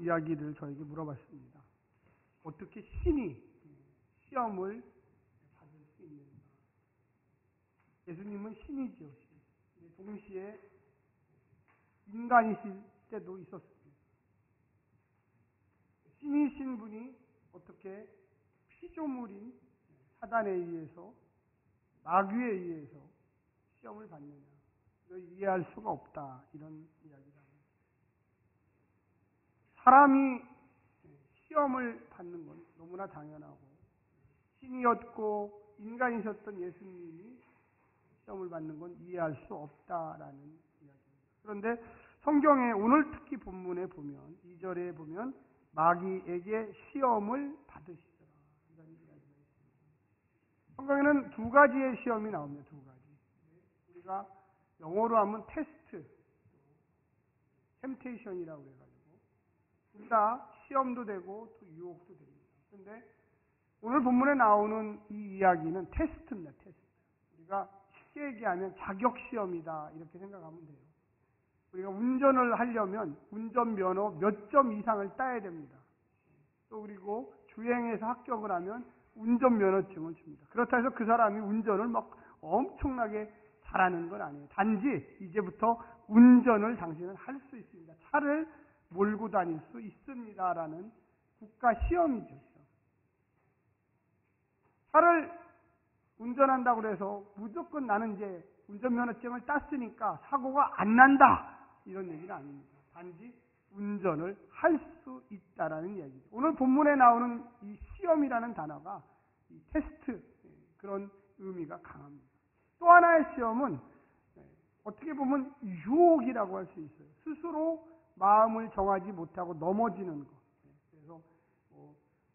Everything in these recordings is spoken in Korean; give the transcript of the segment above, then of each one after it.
이야기를 저에게 물어봤습니다. 어떻게 신이 시험을 받을 수 있는가? 예수님은 신이죠. 동시에 인간이실 때도 있었습니다. 신이신 분이 어떻게 피조물인 사단에 의해서, 마귀에 의해서 시험을 받느냐? 이걸 이해할 수가 없다. 이런 이야기를 합니다. 사람이 시험을 받는 건 너무나 당연하고, 신이었고 인간이셨던 예수님이 시험을 받는 건 이해할 수 없다라는 이야기입니다. 그런데 성경에 오늘 특히 본문에 보면 2절에 보면 마귀에게 시험을 받으시더라. 이런 이야기가 있습니다. 성경에는 두 가지의 시험이 나옵니다. 두 가지. 우리가 영어로 하면 테스트, 템테이션이라고 해가지고 둘 다 시험도 되고 또 유혹도 됩니다. 그런데 오늘 본문에 나오는 이 이야기는 테스트입니다. 테스트. 우리가 쉽게 얘기하면 자격시험이다 이렇게 생각하면 돼요. 우리가 운전을 하려면 운전면허 몇 점 이상을 따야 됩니다. 또 그리고 주행해서 합격을 하면 운전면허증을 줍니다. 그렇다 해서 그 사람이 운전을 막 엄청나게 잘하는 건 아니에요. 단지 이제부터 운전을 당신은 할 수 있습니다. 차를 몰고 다닐 수 있습니다라는 국가 시험이죠. 차를 운전한다고 해서 무조건 나는 이제 운전면허증을 땄으니까 사고가 안 난다 이런 얘기는 아닙니다. 단지 운전을 할 수 있다라는 이야기죠. 오늘 본문에 나오는 이 시험이라는 단어가 이 테스트 그런 의미가 강합니다. 또 하나의 시험은 어떻게 보면 유혹이라고 할 수 있어요. 스스로 마음을 정하지 못하고 넘어지는 것. 그래서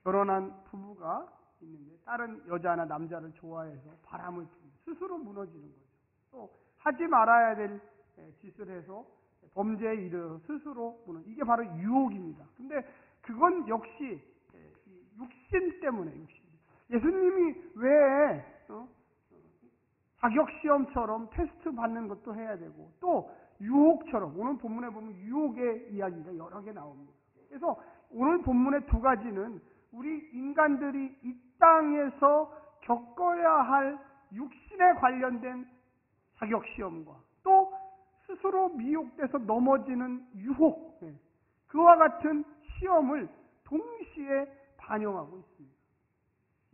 결혼한 부부가 있는데 다른 여자나 남자를 좋아해서 바람을 핍니다. 스스로 무너지는 거죠. 또 하지 말아야 될 짓을 해서 범죄에 이르러 스스로 무너지는, 이게 바로 유혹입니다. 근데 그건 역시 육신 때문에, 육신. 예수님이 왜 자격시험처럼 테스트 받는 것도 해야 되고 또 유혹처럼, 오늘 본문에 보면 유혹의 이야기가 여러 개 나옵니다. 그래서 오늘 본문의 두 가지는 우리 인간들이 이 땅에서 겪어야 할 육신에 관련된 자격시험과 또 스스로 미혹돼서 넘어지는 유혹, 그와 같은 시험을 동시에 반영하고 있습니다.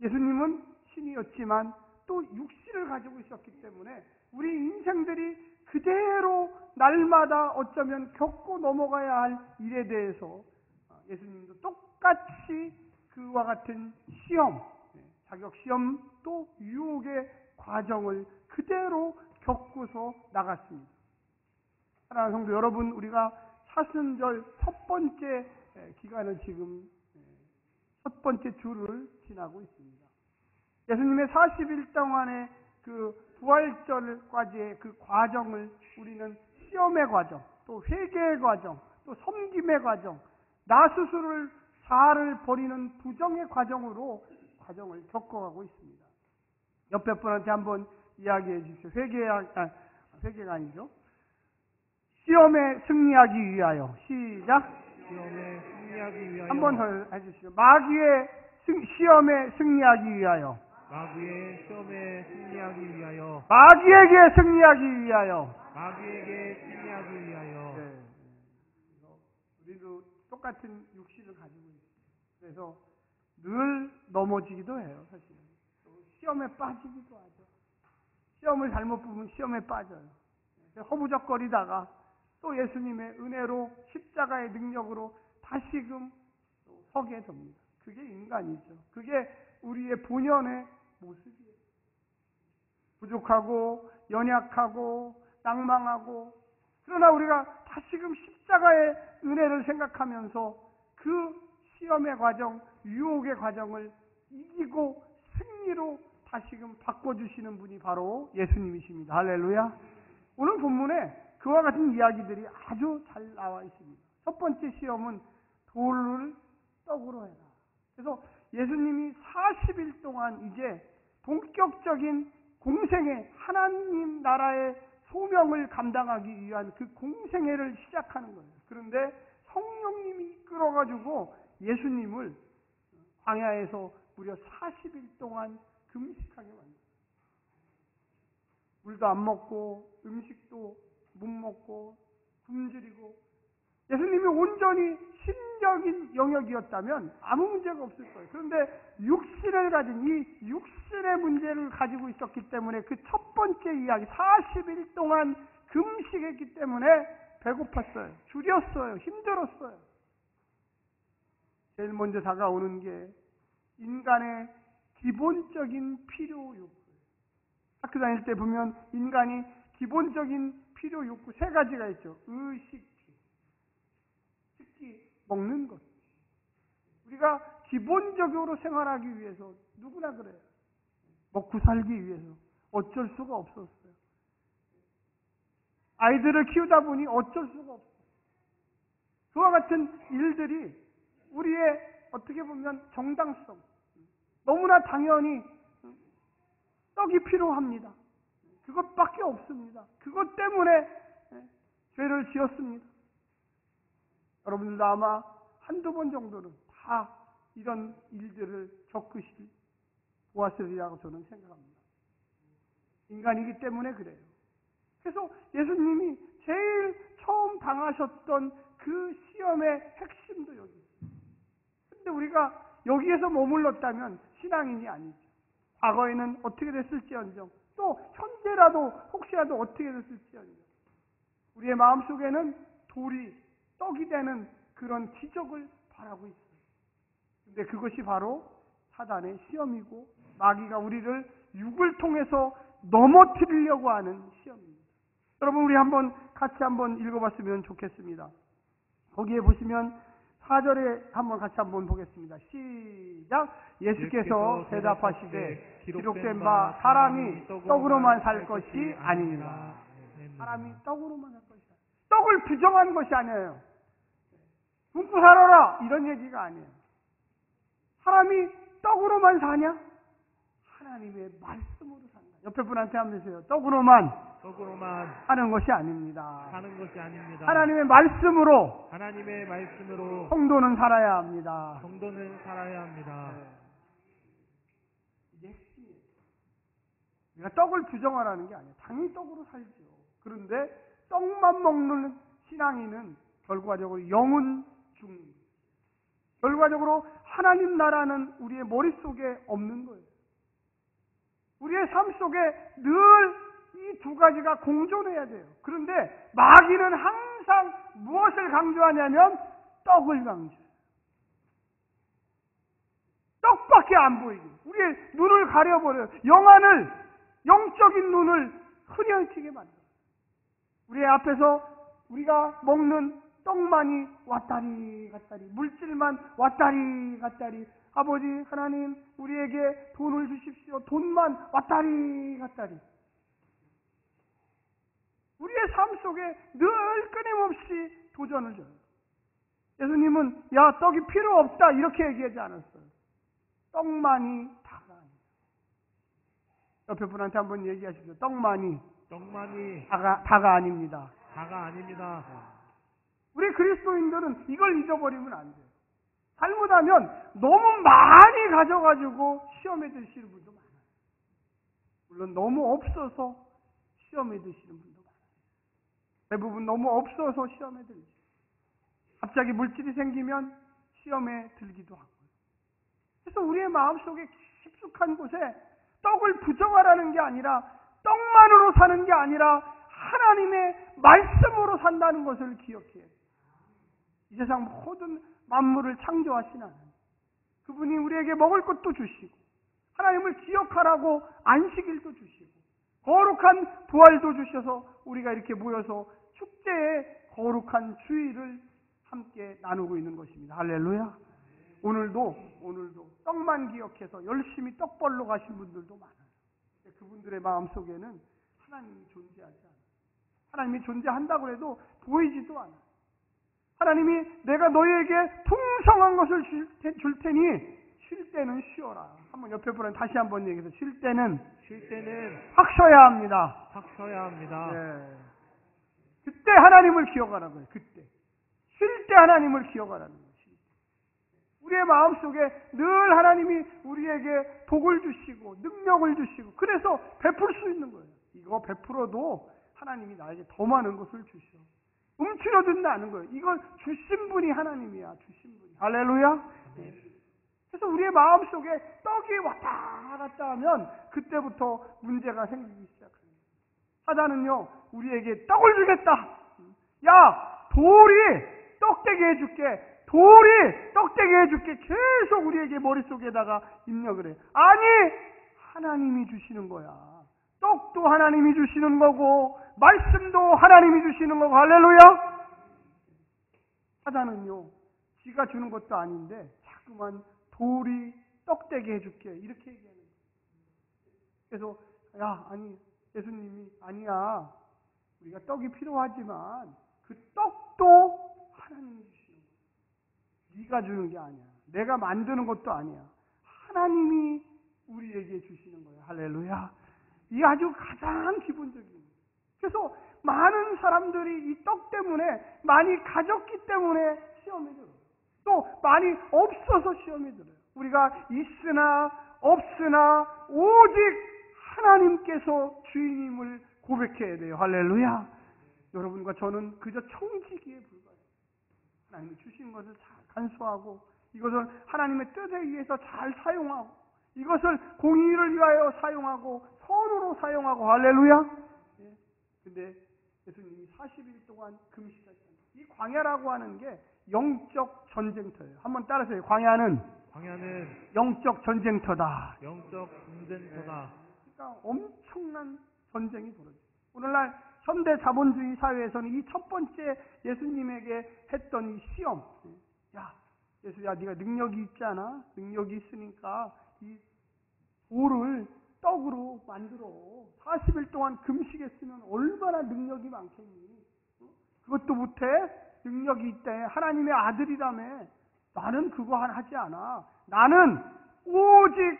예수님은 신이었지만 또 육신을 가지고 있었기 때문에 우리 인생들이 그대로 날마다 어쩌면 겪고 넘어가야 할 일에 대해서 예수님도 똑같이 그와 같은 시험, 자격시험 또 유혹의 과정을 그대로 겪고서 나갔습니다. 사랑하는 성도 여러분, 우리가 사순절 첫 번째 기간을 지금 첫 번째 주를 지나고 있습니다. 예수님의 40일 동안의 그 부활절까지의 그 과정을 우리는 시험의 과정, 또 회개의 과정, 또 섬김의 과정, 나 스스로를 자아를 버리는 부정의 과정으로 과정을 겪어가고 있습니다. 옆에 분한테 한번 이야기해 주십시오. 회개가 아니죠. 시험에 승리하기 위하여. 시작. 시험에 승리하기 위하여. 한 번 더 해주시죠. 마귀의 시험에 승리하기 위하여. 마귀의 시험에 승리하기 위하여. 마귀에게 승리하기 위하여. 마귀에게 승리하기 위하여. 네. 우리도 똑같은 육신을 가지고 있습니다. 그래서 늘 넘어지기도 해요, 사실은. 또 시험에 빠지기도 하죠. 시험을 잘못 보면 시험에 빠져요. 허무적거리다가 또 예수님의 은혜로 십자가의 능력으로 다시금 서게 됩니다. 그게 인간이죠. 그게 우리의 본연의 모습이에요. 부족하고 연약하고 낭망하고, 그러나 우리가 다시금 십자가의 은혜를 생각하면서 그 시험의 과정, 유혹의 과정을 이기고 승리로 다시금 바꿔주시는 분이 바로 예수님이십니다. 할렐루야. 오늘 본문에 그와 같은 이야기들이 아주 잘 나와 있습니다. 첫 번째 시험은 돌을 떡으로 해라. 그래서 예수님이 40일 동안 이제 본격적인 공생애, 하나님 나라의 소명을 감당하기 위한 그 공생애를 시작하는 거예요. 그런데 성령님이 이끌어가지고 예수님을 광야에서 무려 40일 동안 금식하게 만들었어요. 물도 안 먹고 음식도 못 먹고 굶주리고, 예수님이 온전히 신적인 영역이었다면 아무 문제가 없을 거예요. 그런데 육신을 가진 이 육신의 문제를 가지고 있었기 때문에 그 첫 번째 이야기 40일 동안 금식했기 때문에 배고팠어요. 줄였어요. 힘들었어요. 제일 먼저 다가오는 게 인간의 기본적인 필요 욕구예요. 학교 다닐 때 보면 인간이 기본적인 필요 욕구 세 가지가 있죠. 의식주, 특히 먹는 것. 우리가 기본적으로 생활하기 위해서 누구나 그래요. 먹고 살기 위해서 어쩔 수가 없었어요. 아이들을 키우다 보니 어쩔 수가 없어요. 그와 같은 일들이 우리의 어떻게 보면 정당성, 너무나 당연히 떡이 필요합니다. 그것밖에 없습니다. 그것 때문에 죄를 지었습니다. 여러분들도 아마 한두 번 정도는 다 이런 일들을 겪으실 보았으리라고 저는 생각합니다. 인간이기 때문에 그래요. 그래서 예수님이 제일 처음 당하셨던 그 시험의 핵심도 여기 있어요. 그런데 우리가 여기에서 머물렀다면 신앙인이 아니죠. 과거에는 어떻게 됐을지언정, 또 현재라도 혹시라도 어떻게 됐을지언정, 우리의 마음속에는 돌이 떡이 되는 그런 기적을 바라고 있어요. 근데 그것이 바로 사단의 시험이고 마귀가 우리를 육을 통해서 넘어뜨리려고 하는 시험입니다. 여러분, 우리 같이 한번 읽어봤으면 좋겠습니다. 거기에 보시면 4절에 같이 한번 보겠습니다. 시작. 예수께서 대답하시되 기록된 바 사람이 떡으로만 살 것이 아니니라. 사람이 떡으로만 살 것이다. 떡을 부정한 것이 아니에요. 굶고 살아라 이런 얘기가 아니에요. 사람이 떡으로만 사냐? 하나님의 말씀으로 산다. 옆에 분한테 한번 해주세요. 떡으로만 하는 것이 아닙니다. 하나님의 말씀으로 성도는 살아야 합니다. 이게 핵심이에요. 우리가 떡을 부정하라는 게 아니에요. 당연히 떡으로 살죠. 그런데 떡만 먹는 신앙인은 결과적으로 영은 죽는 거예요. 결과적으로 하나님 나라는 우리의 머릿속에 없는 거예요. 우리의 삶 속에 늘 이 두 가지가 공존해야 돼요. 그런데 마귀는 항상 무엇을 강조하냐면 떡을 강조해요. 떡밖에 안 보이게. 우리의 눈을 가려버려요. 영적인 눈을 흐려지게 만들어요. 우리의 앞에서 우리가 먹는 떡만이 왔다리 갔다리, 물질만 왔다리 갔다리, 아버지 하나님 우리에게 돈을 주십시오. 돈만 왔다리 갔다리. 우리의 삶 속에 늘 끊임없이 도전을 줘요. 예수님은 야 떡이 필요 없다 이렇게 얘기하지 않았어요. 떡만이 다가 아니다. 옆에 분한테 한번 얘기하십시오. 떡만이 다가 아닙니다. 우리 그리스도인들은 이걸 잊어버리면 안 돼요. 잘못하면 너무 많이 가져가지고 시험에 드시는 분도 많아요. 물론 너무 없어서 시험에 드시는 분도 많아요. 대부분 너무 없어서 시험에 들죠. 갑자기 물질이 생기면 시험에 들기도 하고요. 그래서 우리의 마음속에 깊숙한 곳에 떡을 부정하라는 게 아니라 떡만으로 사는 게 아니라 하나님의 말씀으로 산다는 것을 기억해야 돼요. 이 세상 모든 만물을 창조하신 하나님, 그분이 우리에게 먹을 것도 주시고 하나님을 기억하라고 안식일도 주시고 거룩한 부활도 주셔서 우리가 이렇게 모여서 축제의 거룩한 주일을 함께 나누고 있는 것입니다. 할렐루야. 오늘도 떡만 기억해서 열심히 떡 벌러 가신 분들도 많아요. 그분들의 마음속에는 하나님이 존재하지 않아요. 하나님이 존재한다고 해도 보이지도 않아요. 하나님이 내가 너희에게 풍성한 것을 줄 테니 쉴 때는 쉬어라. 한번 옆에 분한테 다시 한번 얘기해서 쉴 때는 확 쉬어야 합니다. 네. 그때 하나님을 기억하라고요. 그때 쉴 때 하나님을 기억하라는 거예요. 우리의 마음속에 늘 하나님이 우리에게 복을 주시고 능력을 주시고 그래서 베풀 수 있는 거예요. 이거 베풀어도 하나님이 나에게 더 많은 것을 주셔. 움츠러든다 하는 거예요. 이걸 주신 분이 하나님이야. 주신 분이. 할렐루야. 그래서 우리의 마음속에 떡이 왔다 갔다 하면 그때부터 문제가 생기기 시작합니다. 사단은요, 우리에게 떡을 주겠다. 야, 돌이 떡되게 해줄게. 돌이 떡되게 해줄게. 계속 우리에게 머릿속에다가 입력을 해. 아니, 하나님이 주시는 거야. 떡도 하나님이 주시는 거고 말씀도 하나님이 주시는 거고. 할렐루야. 사단은요, 지가 주는 것도 아닌데 자꾸만 돌이 떡되게 해줄게 이렇게 얘기하는 거예요. 그래서 야, 아니, 예수님이 아니야. 우리가 떡이 필요하지만 그 떡도 하나님이 주시는 거야. 네가 주는 게 아니야. 내가 만드는 것도 아니야. 하나님이 우리에게 주시는 거예요. 할렐루야. 이게 아주 가장 기본적인 거예요. 그래서 많은 사람들이 이 떡 때문에 많이 가졌기 때문에 시험에 들어요. 또 많이 없어서 시험에 들어요. 우리가 있으나 없으나 오직 하나님께서 주인임을 고백해야 돼요. 할렐루야. 여러분과 저는 그저 청지기에 불과해요. 하나님이 주신 것을 잘 간수하고 이것을 하나님의 뜻에 의해서 잘 사용하고 이것을 공의를 위하여 사용하고 선으로 사용하고. 할렐루야. 근데 예수님이 40일 동안 금식하셨습니다. 이 광야라고 하는 게 영적 전쟁터예요. 한번 따라서요. 광야는 영적 전쟁터다. 영적 전쟁터다. 그러니까 엄청난 전쟁이 벌어져요. 오늘날 현대 자본주의 사회에서는 이 첫 번째 예수님에게 했던 이 시험. 야, 예수야, 네가 능력이 있잖아. 능력이 있으니까 이 돌을 떡으로 만들어. 40일 동안 금식했으면 얼마나 능력이 많겠니? 그것도 못해? 능력이 있대. 하나님의 아들이라며. 나는 그거 하지 않아. 나는 오직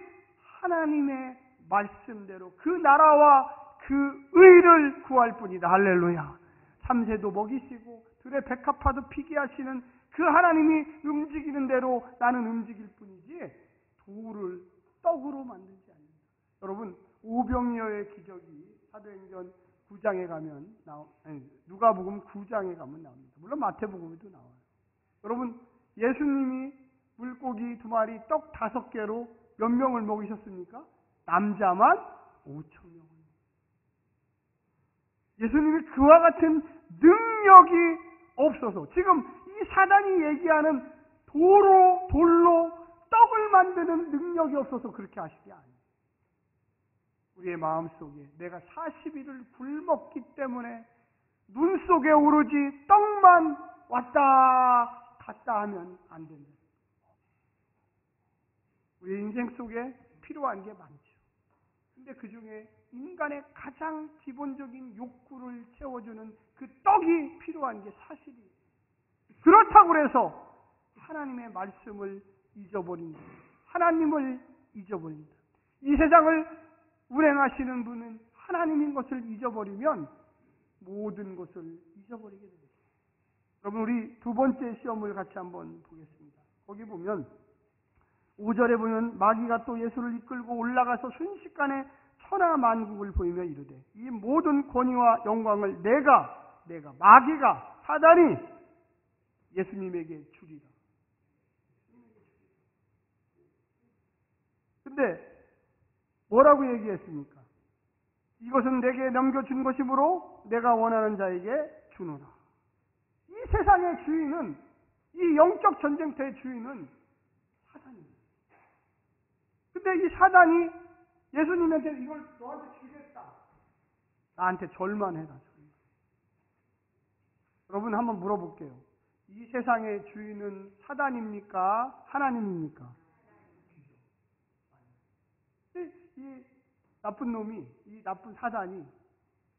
하나님의 말씀대로 그 나라와 그 의를 구할 뿐이다. 할렐루야. 참새도 먹이시고 들의 백합화도 피게 하시는 그 하나님이 움직이는 대로 나는 움직일 뿐이지 돌을 떡으로 만들지 않는다. 여러분, 오병이어의 기적이 사도행전 9장에 가면 누가복음 9장에 가면 나옵니다. 물론 마태복음에도 나와요. 여러분, 예수님이 물고기 2마리 떡 5개로 몇 명을 먹이셨습니까? 남자만 5,000명을. 예수님이 그와 같은 능력이 없어서 지금 이 사단이 얘기하는 돌로 떡을 만드는 능력이 없어서 그렇게 하신 게 아니에요. 우리의 마음속에 내가 40일을 굶었기 때문에 눈 속에 오로지 떡만 왔다 갔다 하면 안 된다. 우리 인생 속에 필요한 게 많죠. 근데 그 중에 인간의 가장 기본적인 욕구를 채워주는 그 떡이 필요한 게 사실이에요. 그렇다고 해서 하나님의 말씀을 잊어버린다. 하나님을 잊어버린다. 이 세상을 운행하시는 분은 하나님인 것을 잊어버리면 모든 것을 잊어버리게 됩니다. 여러분, 우리 두 번째 시험을 같이 한번 보겠습니다. 거기 보면 5절에 보면 마귀가 또 예수를 이끌고 올라가서 순식간에 천하만국을 보이며 이르되 이 모든 권위와 영광을 내가 마귀가 사단이 예수님에게 주리라. 근데 뭐라고 얘기했습니까? 이것은 내게 넘겨준 것이므로 내가 원하는 자에게 주노라. 이 세상의 주인은, 이 영적 전쟁터의 주인은 사단입니다. 근데 이 사단이 예수님한테 이걸 너한테 주겠다. 나한테 절만 해라. 여러분, 한번 물어볼게요. 이 세상의 주인은 사단입니까? 하나님입니까? 이 나쁜 놈이, 이 나쁜 사단이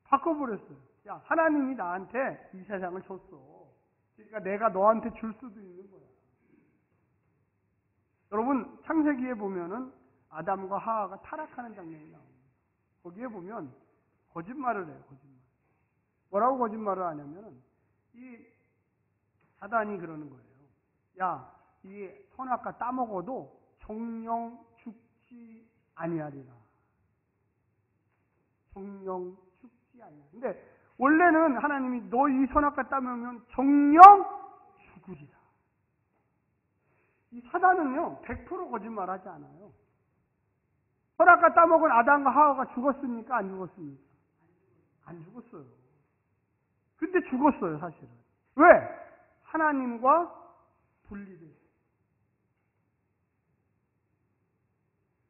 바꿔버렸어요. 야, 하나님이 나한테 이 세상을 줬어. 그러니까 내가 너한테 줄 수도 있는 거야. 여러분, 창세기에 보면은 아담과 하와가 타락하는 장면이 나옵니다. 거기에 보면 거짓말을 해요. 거짓말. 뭐라고 거짓말을 하냐면은 이 사단이 그러는 거예요. 야, 이 선악과 따먹어도 정령 죽지 아니하리라. 정령 죽지 아니하리라. 근데 원래는 하나님이 너 이 선악과 따먹으면 정령 죽으리라. 이 사단은요 100% 거짓말하지 않아요. 선악과 따먹은 아담과 하와가 죽었습니까? 안 죽었습니까? 안 죽었어요. 근데 죽었어요, 사실은. 왜? 하나님과 분리돼요.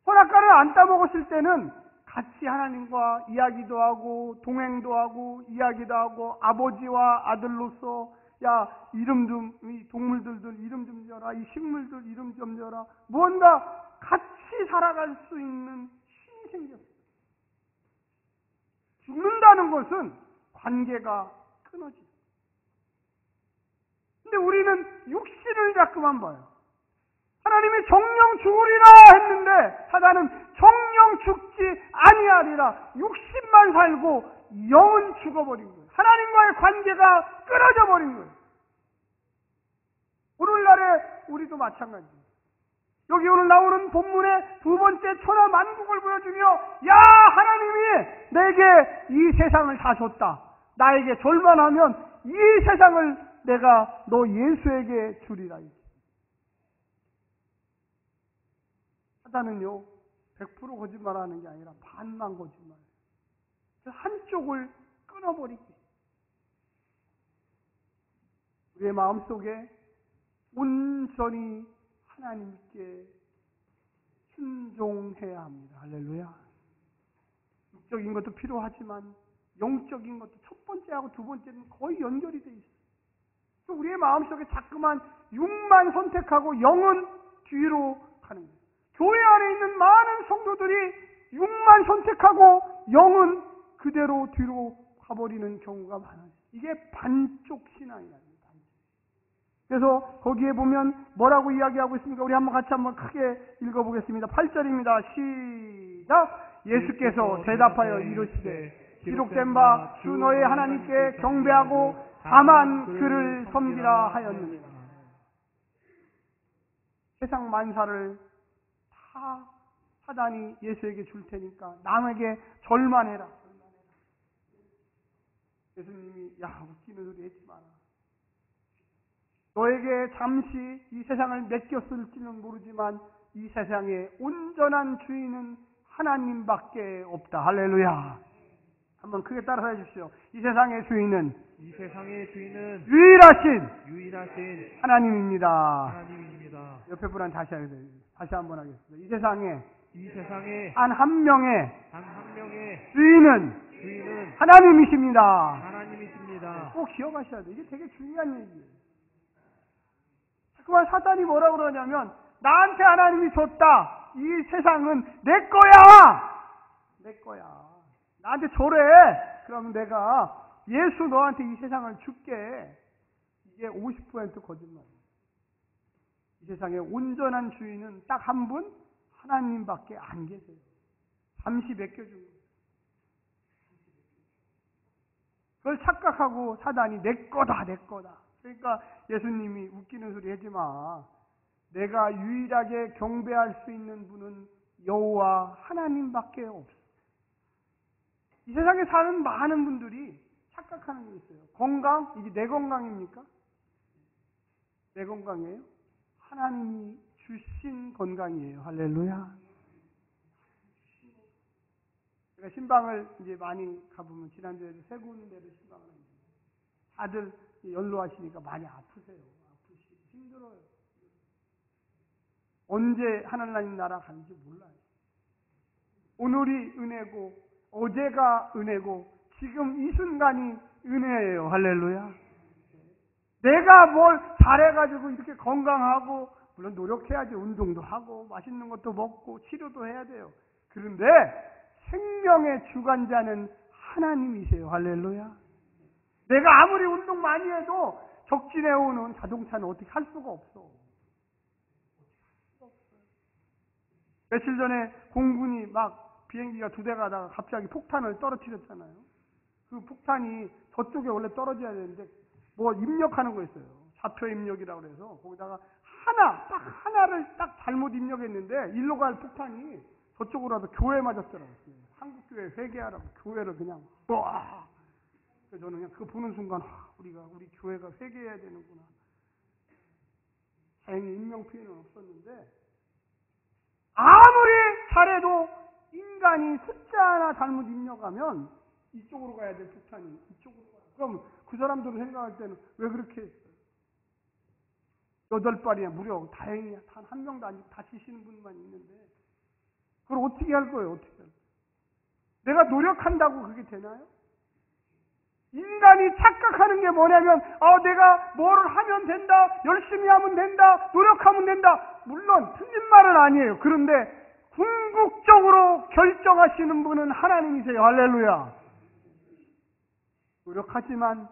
선악과를 안 따먹었을 때는 같이 하나님과 이야기도 하고 동행도 하고 이야기도 하고 아버지와 아들로서 야 이름 좀 이 동물들 이름 좀 지어라 이 식물들 이름 좀 지어라 무언가 같이 살아갈 수 있는 힘이 생겼어요. 죽는다는 것은 관계가 끊어져요. 근데 우리는 육신을 자꾸만 봐요. 하나님이 정령 죽으리라 했는데 사단은 정령 죽지 아니하리라. 육신만 살고 영은 죽어버린 거예요. 하나님과의 관계가 끊어져 버린 거예요. 오늘날에 우리도 마찬가지예요. 여기 오늘 나오는 본문의 두 번째 천하만국을 보여주며 야 하나님이 내게 이 세상을 다 줬다. 나에게 절만 하면 이 세상을 내가 너 예수에게 주리라. 사단은요 100% 거짓말하는 게 아니라 반만 거짓말. 한쪽을 끊어버리기. 우리의 마음속에 온전히 하나님께 순종해야 합니다. 할렐루야. 육적인 것도 필요하지만 영적인 것도 첫 번째하고 두 번째는 거의 연결이 돼 있어요. 우리의 마음속에 자꾸만 육만 선택하고 영은 뒤로 가는 거예요. 교회 안에 있는 많은 성도들이 육만 선택하고 영은 그대로 뒤로 가버리는 경우가 많아요. 이게 반쪽 신앙이랍니다. 그래서 거기에 보면 뭐라고 이야기하고 있습니까? 우리 같이 한번 크게 읽어보겠습니다. 8절입니다. 시작! 예수께서 대답하여 이르시되 기록된 바 주 너의 하나님께 경배하고 다만 그를 섬기라 하였느니라. 세상 만사를 다 사단이 예수에게 줄 테니까 남에게 절만해라. 예수님이 야 웃기는 소리 하지 마라. 너에게 잠시 이 세상을 맡겼을지는 모르지만 이 세상의 온전한 주인은 하나님밖에 없다. 할렐루야. 한번 크게 따라서 해주십시오. 이 세상의 주인은 유일하신 하나님입니다. 옆에 분한 다시 한번 하겠습니다. 이 세상에 단 한 명의 주인은 하나님이십니다. 꼭 기억하셔야 돼요. 이게 되게 중요한 얘기예요. 그만 사단이 뭐라고 그러냐면 나한테 하나님이 줬다. 이 세상은 내 거야. 나한테 줘래. 그러면 내가 예수 너한테 이 세상을 줄게. 이게 50% 거짓말이에요. 이 세상의 온전한 주인은 딱 한 분 하나님밖에 안 계세요. 잠시 맡겨준 거예요. 그걸 착각하고 사단이 내 거다. 그러니까 예수님이 웃기는 소리 하지 마. 내가 유일하게 경배할 수 있는 분은 여호와 하나님밖에 없어. 이 세상에 사는 많은 분들이 착각하는 게 있어요. 건강? 이게 내 건강입니까? 내 건강이에요? 하나님이 주신 건강이에요. 할렐루야. 제가 신방을 이제 많이 가보면 지난주에도 세 군데를 신방을 했는데 다들 연로하시니까 많이 아프세요. 아프시고 힘들어요. 언제 하나님 나라 가는지 몰라요. 오늘이 은혜고 어제가 은혜고 지금 이 순간이 은혜예요. 할렐루야. 내가 뭘 잘해가지고 이렇게 건강하고 물론 노력해야지. 운동도 하고 맛있는 것도 먹고 치료도 해야 돼요. 그런데 생명의 주관자는 하나님이세요. 할렐루야. 내가 아무리 운동 많이 해도 적진에 오는 자동차는 어떻게 할 수가 없어. 며칠 전에 공군이 막 비행기가 2대 가다가 갑자기 폭탄을 떨어뜨렸잖아요. 그 폭탄이 저쪽에 원래 떨어져야 되는데 뭐 입력하는 거였어요. 사표 입력이라고 해서 거기다가 딱 하나를 딱 잘못 입력했는데 일로 갈 폭탄이 저쪽으로 와서 교회에 맞았더라고요. 한국교회 회개하라고 교회를 그냥 와. 그래서 저는 그냥 그거 보는 순간 우리 교회가 회개해야 되는구나. 다행히 인명 피해는 없었는데 아무리 잘해도 인간이 숫자 하나 잘못 입력하면 이쪽으로 가야 될 폭탄이 이쪽으로 가요. 그럼 그 사람들은 생각할 때는 왜 그렇게 했어요? 8발이야 무려. 다행히 단 한 명도 안 다치시는 분만 있는데 그걸 어떻게 할 거예요? 어떻게 할 거예요? 내가 노력한다고 그게 되나요? 인간이 착각하는 게 뭐냐면 내가 뭐를 하면 된다, 열심히 하면 된다, 노력하면 된다. 물론 틀린 말은 아니에요. 그런데 궁극적으로 결정하시는 분은 하나님이세요. 할렐루야. 노력하지만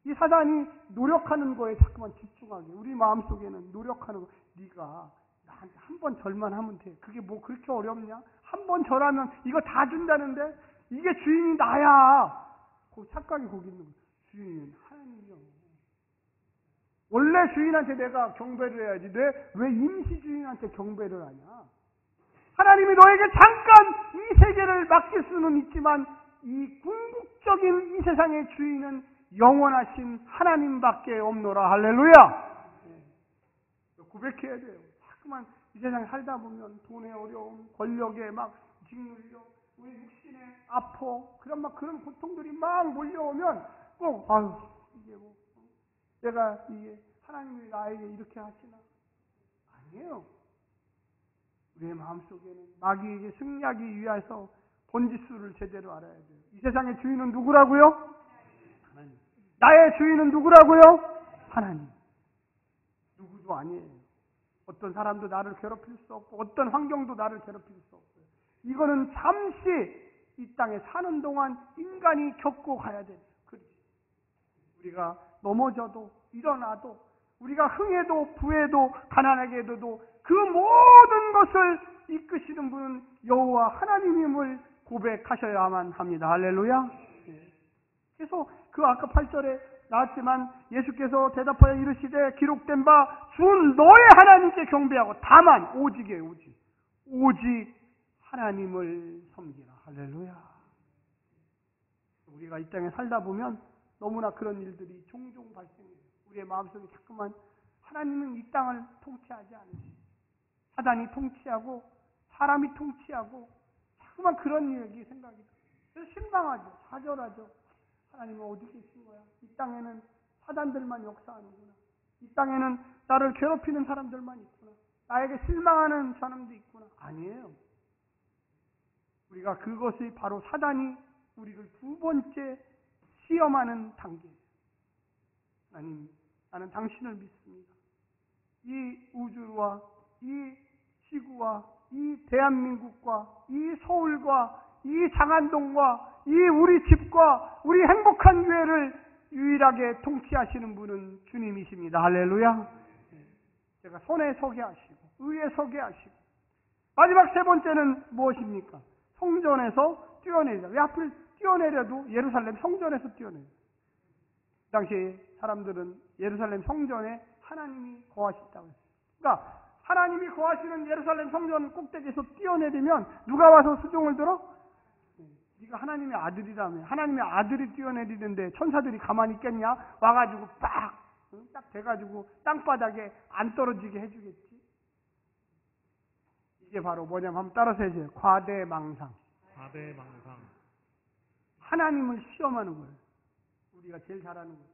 이 사단이 노력하는 거에 자꾸만 집중하게. 우리 마음속에는 노력하는 거. 네가 나한테 한 번 절만 하면 돼. 그게 뭐 그렇게 어렵냐? 한 번 절하면 이거 다 준다는데 이게 주인이 나야. 그 착각이 거기 있는 거예요. 주인은 하나님이요. 원래 주인한테 내가 경배를 해야지. 왜 임시 주인한테 경배를 하냐? 하나님이 너에게 잠깐 이 세계를 맡길 수는 있지만 이 궁극적인 이 세상의 주인은 영원하신 하나님밖에 없노라. 할렐루야. 고백해야 돼요. 자꾸만 이 세상에 살다 보면 돈의 어려움, 권력에 막 짓눌려, 우리 육신의 아파, 그런 고통들이 막 몰려오면 꼭 이게 뭐 내가 이게 하나님이 나에게 이렇게 하시나? 아니에요. 우리의 마음속에는 마귀에게 승리하기 위해서 본질수를 제대로 알아야 돼요. 이 세상의 주인은 누구라고요? 하나님. 나의 주인은 누구라고요? 하나님. 누구도 아니에요. 어떤 사람도 나를 괴롭힐 수 없고 어떤 환경도 나를 괴롭힐 수 없어요. 이거는 잠시 이 땅에 사는 동안 인간이 겪고 가야 돼요. 우리가 넘어져도 일어나도 우리가 흥해도 부해도 가난하게 해도 그 모든 것을 이끄시는 분은 여호와 하나님임을 고백하셔야만 합니다. 할렐루야. 그래서 그 아까 8절에 나왔지만 예수께서 대답하여 이르시되 기록된 바 주 너의 하나님께 경배하고 다만 오직이에요. 오직 하나님을 섬기라. 할렐루야. 우리가 이 땅에 살다 보면 너무나 그런 일들이 종종 발생해요. 우리의 마음속에 자꾸만 하나님은 이 땅을 통치하지 않으시고 사단이 통치하고 사람이 통치하고 자꾸만 그런 얘기 생각이 들어요. 그래서 실망하죠. 좌절하죠. 하나님은 어디 계신 거야? 이 땅에는 사단들만 역사하는구나. 이 땅에는 나를 괴롭히는 사람들만 있구나. 나에게 실망하는 사람도 있구나. 아니에요. 우리가 그것이 바로 사단이 우리를 두 번째 시험하는 단계예요. 하나님, 나는 당신을 믿습니다. 이 우주와 이 지구와 이 대한민국과 이 서울과 이 장안동과 이 우리 집과 우리 행복한 교회를 유일하게 통치하시는 분은 주님이십니다. 할렐루야. 제가 손에 서게 하시고 의에 서게 하시고 마지막 세 번째는 무엇입니까? 성전에서 뛰어내리자. 왜 하필 뛰어내려도 예루살렘 성전에서 뛰어내려? 그 당시에 사람들은 예루살렘 성전에 하나님이 거하신다고 했어요. 그러니까 하나님이 거하시는 예루살렘 성전 꼭대기에서 뛰어내리면 누가 와서 수종을 들어? 네가 하나님의 아들이라며. 하나님의 아들이 뛰어내리는데 천사들이 가만히 있겠냐? 와가지고 딱 돼가지고 땅바닥에 안 떨어지게 해주겠지. 이게 바로 뭐냐면 한번 따라서 해줘요. 과대망상. 하나님을 시험하는 거예요. 우리가 제일 잘하는 거예요.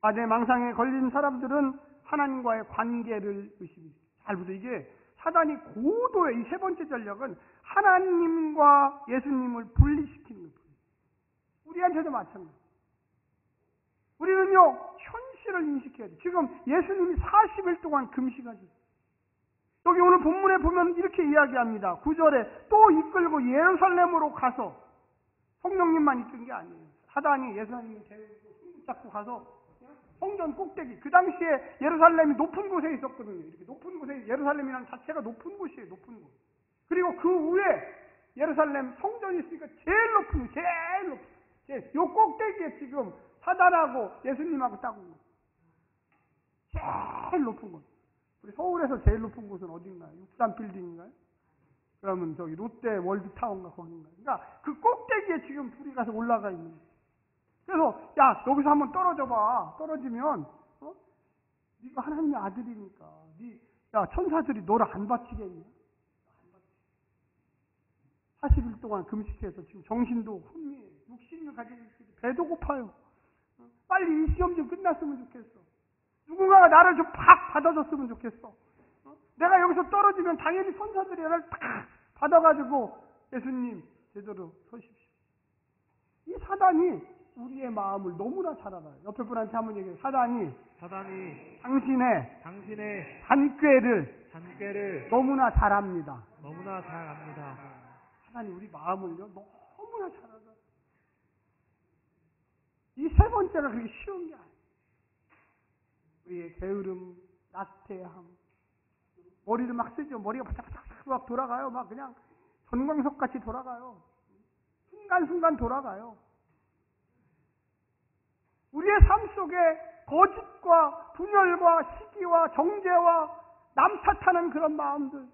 과대망상에 걸린 사람들은 하나님과의 관계를 의심해요. 잘 보세요. 이게 사단이 고도의 이 세 번째 전략은 하나님과 예수님을 분리시키는 거예요. 우리한테도 마찬가지예요. 우리는요, 현실을 인식해야 돼요. 지금 예수님이 40일 동안 금식하셨어요. 여기 오늘 본문에 보면 이렇게 이야기합니다. 9절에 또 이끌고 예루살렘으로 가서 성령님만 이끈 게 아니에요. 사단이 예수님을 잡고 가서 성전 꼭대기, 그 당시에 예루살렘이 높은 곳에 있었거든요. 이렇게 높은 곳에, 예루살렘이라는 자체가 높은 곳이에요. 높은 곳. 그리고 그 위에 예루살렘 성전이 있으니까 제일 높은 요 꼭대기에 지금 사단하고 예수님하고 싸운 거예요. 제일 높은 곳. 우리 서울에서 제일 높은 곳은 어딘가요? 63 빌딩인가요? 그러면 저기 롯데 월드타운가 거긴가요? 그러니까 그 꼭대기에 지금 둘이 가서 올라가 있는 거예요. 그래서 야 여기서 한번 떨어져 봐. 떨어지면 네가 하나님의 아들이니까 야 천사들이 너를 안 바치겠냐? 40일 동안 금식해서 지금 정신도 혼미해. 육신을 가지고 있어요. 배도 고파요. 빨리 이 시험 좀 끝났으면 좋겠어. 누군가가 나를 좀 팍 받아줬으면 좋겠어. 내가 여기서 떨어지면 당연히 천사들이 나를 팍 받아가지고 예수님 제대로 서십시오. 이 사단이 우리의 마음을 너무나 잘 알아요. 옆에 분한테 한번 얘기해요. 사단이 당신의 잔꾀를 너무나 잘 압니다. 사단이 우리 마음을요 너무나 잘 알아요. 이 세 번째가 그렇게 쉬운 게 아니에요. 우리의 게으름, 나태함, 머리를 막 쓰죠. 머리가 바짝바짝 막 돌아가요. 막 그냥 전광석 같이 돌아가요. 순간순간 돌아가요. 우리의 삶 속에 거짓과 분열과 시기와 정죄와 남 탓하는 그런 마음들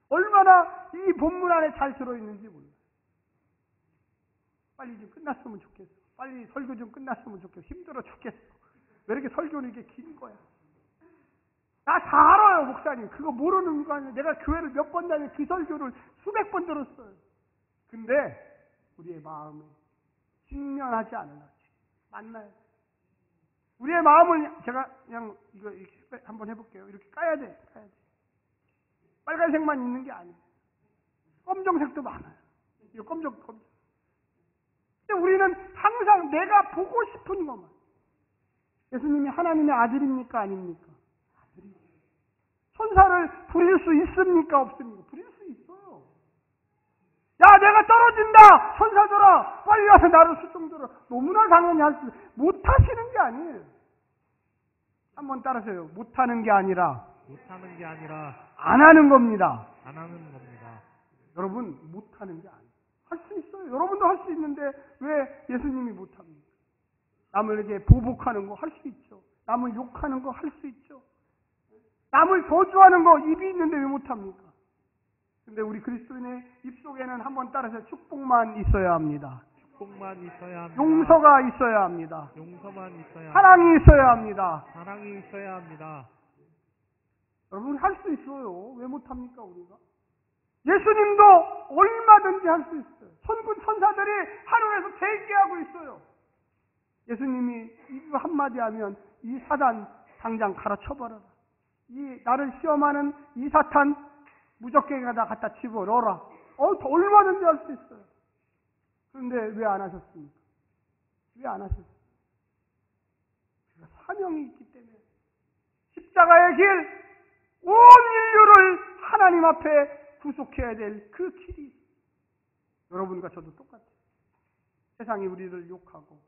얼마나 이 본문 안에 잘 들어있는지 몰라요. 빨리 좀 끝났으면 좋겠어. 빨리 설교 좀 끝났으면 좋겠어. 힘들어 죽겠어. 왜 이렇게 설교는 이게 긴 거야? 나 다 알아요, 목사님. 그거 모르는 거 아니에요. 내가 교회를 몇 번 다니 그 설교를 수백 번 들었어요. 근데 우리의 마음에 직면하지 않으려고 만나요. 우리의 마음을 제가 그냥 이거 이렇게 한번 해볼게요. 이렇게 까야 돼. 빨간색만 있는 게 아니에요. 검정색도 많아요. 이거 검정. 근데 우리는 항상 내가 보고 싶은 것만. 예수님이 하나님의 아들입니까? 아닙니까? 아들이죠. 천사를 부릴 수 있습니까? 없습니까? 부릴 수 있어요. 야, 내가 떨어진다! 천사들아! 빨리 와서 나를 수종들어. 너무나 당연히 할 수, 못하시는 게 아니에요. 한번 따라서요. 못하는 게 아니라, 안 하는 겁니다. 여러분, 못하는 게 아니에요. 할 수 있어요. 여러분도 할 수 있는데, 왜 예수님이 못합니까? 남에게 보복하는 거 할 수 있죠. 남을 욕하는 거 할 수 있죠. 남을 저주하는 거 입이 있는데 왜 못합니까? 근데 우리 그리스도인의 입속에는 한번 따라서 축복만 있어야 합니다. 용서가 있어야 합니다. 사랑이 있어야 합니다. 여러분 할 수 있어요. 왜 못합니까 우리가? 예수님도 얼마든지 할 수 있어요. 천군 천사들이 하늘에서 대기하고 있어요. 예수님이 이거 한마디 하면 이 사단 당장 갈아쳐버려라. 이 나를 시험하는 이 사탄 무적갱이가 갖다 집어넣어라. 얼마든지 할 수 있어요. 그런데 왜 안 하셨습니까? 왜 안 하셨어요? 사명이 있기 때문에 십자가의 길, 온 인류를 하나님 앞에 구속해야 될 그 길이 여러분과 저도 똑같아요. 세상이 우리를 욕하고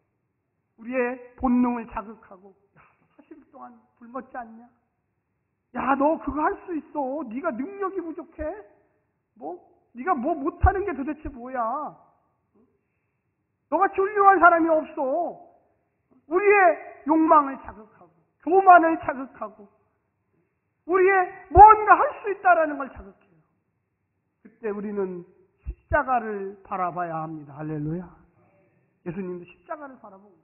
우리의 본능을 자극하고 야, 40일 동안 굶었지 않냐? 야, 너 그거 할 수 있어. 네가 능력이 부족해? 네가 못하는 게 도대체 뭐야? 너같이 훌륭한 사람이 없어. 우리의 욕망을 자극하고 교만을 자극하고 우리의 뭔가 할 수 있다라는 걸 자극해요. 그때 우리는 십자가를 바라봐야 합니다. 할렐루야. 예수님도 십자가를 바라보고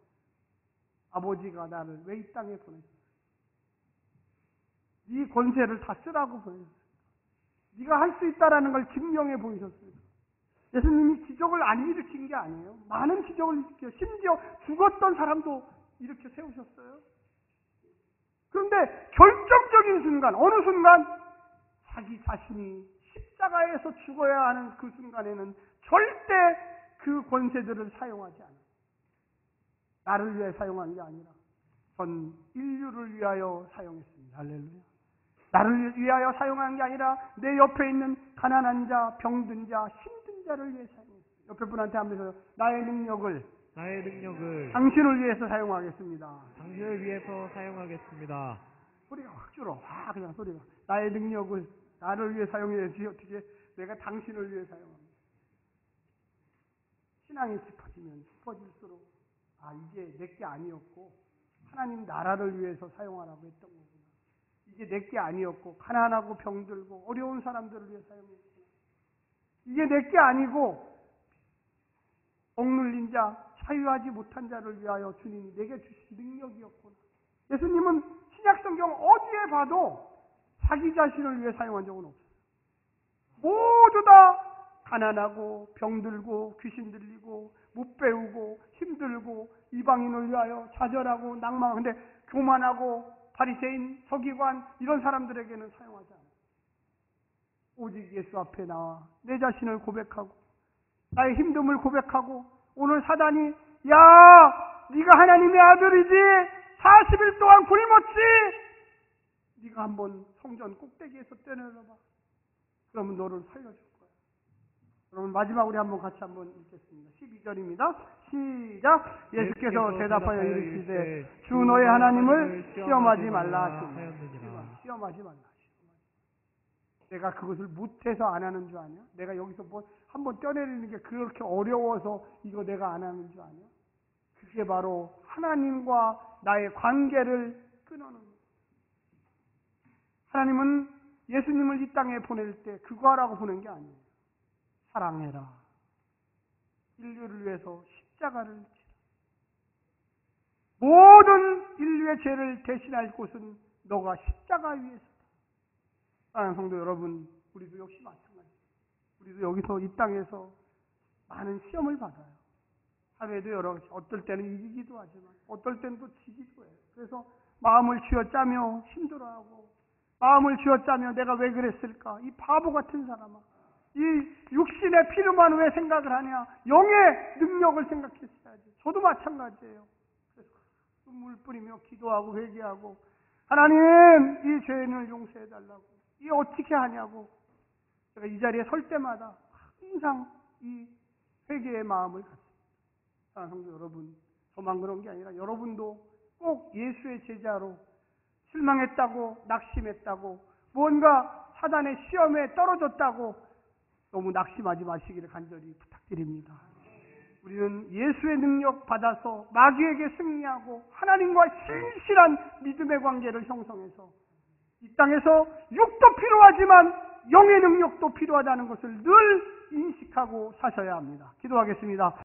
아버지가 나를 왜 이 땅에 보냈어? 네 권세를 다 쓰라고 보냈어. 네가 할 수 있다라는 걸 증명해 보이셨어요. 예수님이 기적을 안 일으킨 게 아니에요. 많은 기적을 일으켜 심지어 죽었던 사람도 이렇게 세우셨어요. 그런데 결정적인 순간, 어느 순간 자기 자신이 십자가에서 죽어야 하는 그 순간에는 절대 그 권세들을 사용하지 않아요. 나를 위해 사용한 게 아니라 전 인류를 위하여 사용했습니다. 할렐루야. 나를 위하여 사용한 게 아니라 내 옆에 있는 가난한 자, 병든 자, 힘든 자를 위해 사용했어요. 옆에 분한테 하면서 나의 능력을 당신을 위해서 사용하겠습니다. 소리가 확 줄어. 그냥 소리가. 나의 능력을 나를 위해 사용해야지 어떻게 내가 당신을 위해 사용합니다. 신앙이 깊어지면 깊어질수록 이게 내게 아니었고 하나님 나라를 위해서 사용하라고 했던 거구나. 이게 내게 아니었고 가난하고 병들고 어려운 사람들을 위해 사용했구나. 이게 내게 아니고 억눌린 자, 자유하지 못한 자를 위하여 주님이 내게 주신 능력이었구나. 예수님은 신약성경 어디에 봐도 자기 자신을 위해 사용한 적은 없어요. 모두 다 가난하고 병들고 귀신 들리고 못 배우고 힘들고 이방인을 위하여 좌절하고 낭망하고 근데 교만하고 바리새인, 서기관 이런 사람들에게는 사용하지 않아요. 오직 예수 앞에 나와 내 자신을 고백하고 나의 힘듦을 고백하고 오늘 사단이 야 네가 하나님의 아들이지 40일 동안 굶었지 네가 한번 성전 꼭대기에서 떼내려봐. 그러면 너를 살려줄 거야. 여러분 마지막으로 한번 같이 한번 읽겠습니다. 12절입니다. 시작. 예수께서 대답하여 이르시되 주 너의 하나님을 시험하지 말라 하시니. 시험하지 말라. 내가 그것을 못해서 안 하는 줄 아냐? 내가 여기서 뭐 한번 떼내리는 게 그렇게 어려워서 이거 내가 안 하는 줄 아냐? 그게 바로 하나님과 나의 관계를 끊어놓는 거예요. 하나님은 예수님을 이 땅에 보낼 때 그거 하라고 보낸 게 아니에요. 사랑해라. 인류를 위해서 십자가를 지라. 모든 인류의 죄를 대신할 곳은 너가 십자가 위에서다. 사랑하는 성도 여러분, 우리도 역시 마찬가지예요. 우리도 여기서 이 땅에서 많은 시험을 받아요. 사회도 여러 어떨 때는 이기기도 하지만 어떨 때는 또 지기도 해요. 그래서 마음을 쥐어짜며 힘들어하고 마음을 쥐어짜며 내가 왜 그랬을까? 이 바보 같은 사람아. 이 육신의 피로만 왜 생각을 하냐? 영의 능력을 생각했어야지. 저도 마찬가지예요. 그래서 눈물 뿌리며 기도하고 회개하고 하나님 이 죄인을 용서해달라고. 이 어떻게 하냐고. 제가 이 자리에 설 때마다 항상 이 회개의 마음을 갖습니다. 사랑하는 성도 여러분, 저만 그런 게 아니라 여러분도 꼭 예수의 제자로 실망했다고 낙심했다고 뭔가 사단의 시험에 떨어졌다고 너무 낙심하지 마시기를 간절히 부탁드립니다. 우리는 예수의 능력 받아서 마귀에게 승리하고 하나님과 신실한 믿음의 관계를 형성해서 이 땅에서 육도 필요하지만 영의 능력도 필요하다는 것을 늘 인식하고 사셔야 합니다. 기도하겠습니다.